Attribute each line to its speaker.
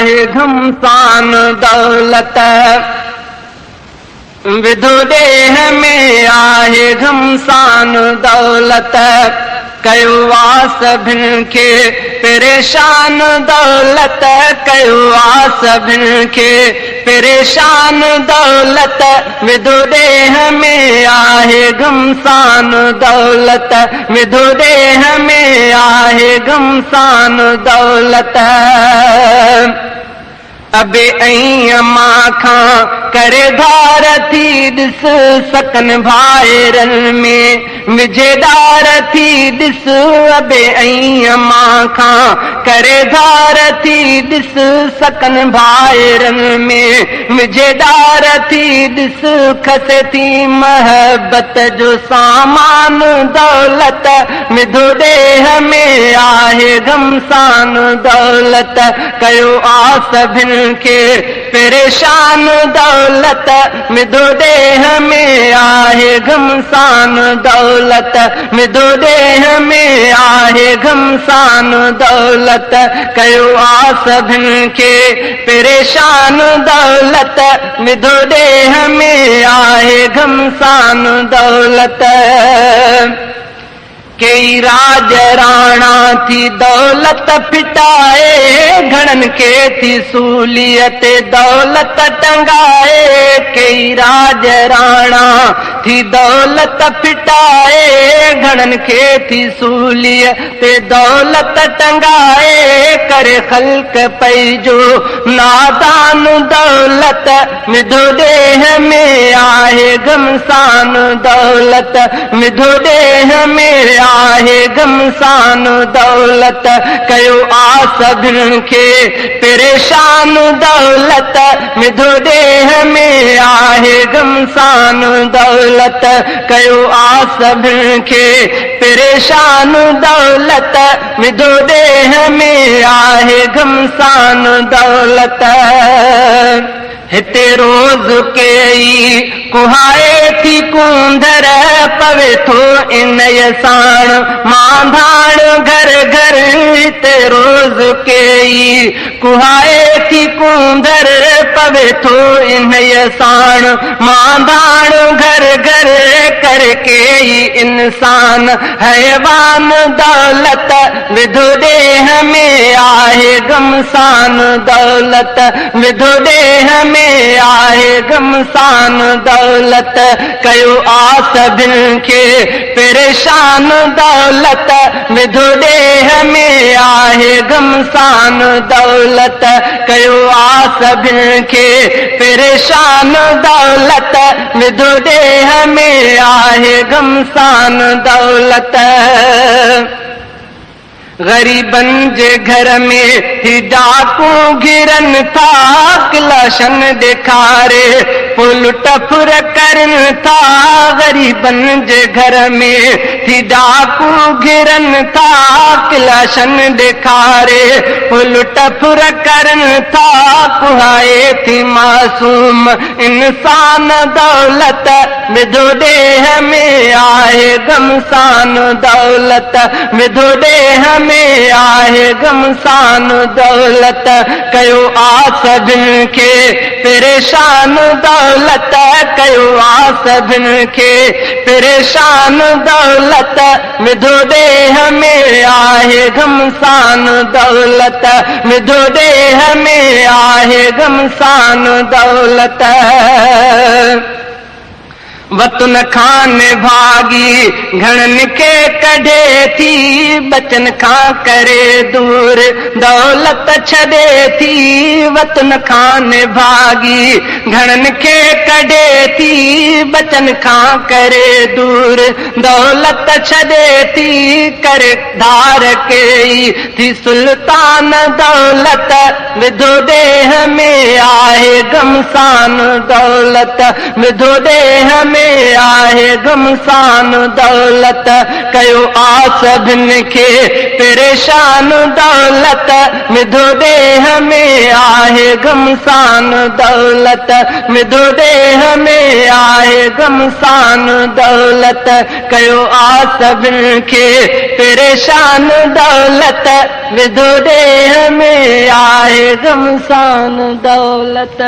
Speaker 1: आहे घमसान दौलत, विधो ॾेह में आहे घमसान दौलत, कयो आ सभिनि खे परेशान दौलत, कयो आ सभिनि खे परेशान दौलत, विधो ॾेह में आहे घमसान दौलत, विधो ॾेह में आहे घमसान दौलत। अबे ऐं अमां खां करे धार थी ॾिस सकन भाइरनि में विझेदार थी ॾिस, अबे ऐं अमां खां करे धार थी ॾिस सकन भाइरनि में विझेदार थी ॾिस, खसे थी महबत जो सामान दौलत, विधो ॾेह में आहे घमसान दौलत, कयो आ सभिनि खे परेशान दौलत, विधो ॾेह में आहे घमसान दौलत, विधो ॾेह में आहे घमसान दौलत, कयो आ सभिनि खे परेशान दौलत, विधो ॾेह में आहे घमसान दौलत। कई राज राणा थी दौलत फिटाए, घणनि खे थी सूलियत दौलत टंगाए, कई राज राणा थी दौलत फिटाए, घणनि खे थी सूलियत दौलत टंगाए, करे ख़ल्क़ पैजो नादान दौलत, विधो ॾेह में आहे घमसान दौलत, विधो ॾेह में आहे घमसान दौलत, कयो आ सभिनि खे परेशान दौलत, विधो ॾेह में आहे घमसान दौलत, कयो आ सभिनि खे परेशान दौलत, विधो ॾेह में आहे घमसान दौलत। हिते रोज़ कई कुहाए थी कुंदर, पवे थो इन साण मांधाण घर घर, हिते रोज़ कई कुहाए थी कुंदर, पवे थो इन साण मांधाण घर घर, कर कई इंसान हैवान दौलत, विधो ॾेह में आहे घमसान दौलत, विधो ॾेह में आहे घमसान दौलत, कयो आ सभिनि खे परेशान दौलत, विधो ॾेह में आहे घमसान दौलत, कयो आ सभिनि खे परेशान दौलत, विधो ॾेह में आहे घमसान दौलत। ग़रीबनि जे घर में ही डाकू घिरनि था, क्लाशन ॾेखारे पोइ लुट फुर करनि था, ग़रीबनि जे घर में ही डाकू घिरनि था, क्लाशन ॾेखारे पोइ लुट फुर करनि था, कुहाए थी मासूम इंसान दौलत, विधो ॾेह में आहे घमसान दौलत, विधो ॾेह में आहे घमसान दौलत, कयो आ सभिनि खे परेशान दौलत, कयो आ सभिनि खे परेशान दौलत, विधो ॾेह में आहे घमसान दौलत, विधो ॾेह में आहे घमसान दौलत। वतन खां भागी घणनि खे कढे थी, बचन खां करे दूर दौलत छॾे थी, वतन खां भागी घणनि खे कढे थी, बचन खां करे दूर दौलत छॾे थी, करे धार कई थी सुल्तान दौलत, विधो ॾेह में आहे घमसान दौलत, विधो ॾेह में आहे घमसान दौलत, कयो आ सभिनि खे परेशान दौलत, विधो ॾेह में आहे घमसान दौलत, विधो ॾेह में आहे घमसान दौलत, कयो आ सभिनि खे परेशान दौलत, विधो ॾेह में आहे आहे गमसान दौलत।